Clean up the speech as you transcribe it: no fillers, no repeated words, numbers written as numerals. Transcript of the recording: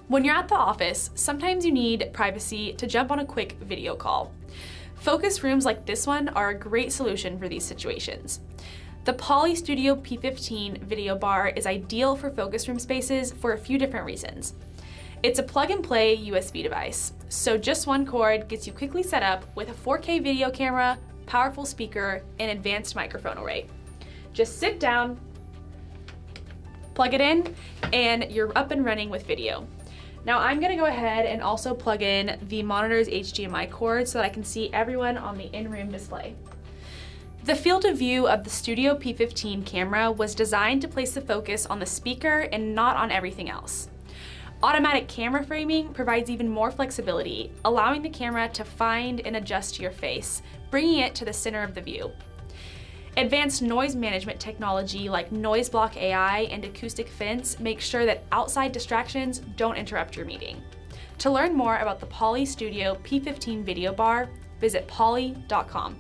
When you're at the office, sometimes you need privacy to jump on a quick video call. Focus rooms like this one are a great solution for these situations. The Poly Studio P15 video bar is ideal for focus room spaces for a few different reasons. It's a plug-and-play USB device, so just one cord gets you quickly set up with a 4K video camera, powerful speaker, and advanced microphone array. Just sit down, plug it in, and you're up and running with video. Now I'm gonna go ahead and also plug in the monitor's HDMI cord so that I can see everyone on the in-room display. The field of view of the Studio P15 camera was designed to place the focus on the speaker and not on everything else. Automatic camera framing provides even more flexibility, allowing the camera to find and adjust to your face, bringing it to the center of the view. Advanced noise management technology like Noise Block AI and Acoustic Fence make sure that outside distractions don't interrupt your meeting. To learn more about the Poly Studio P15 video bar, visit poly.com.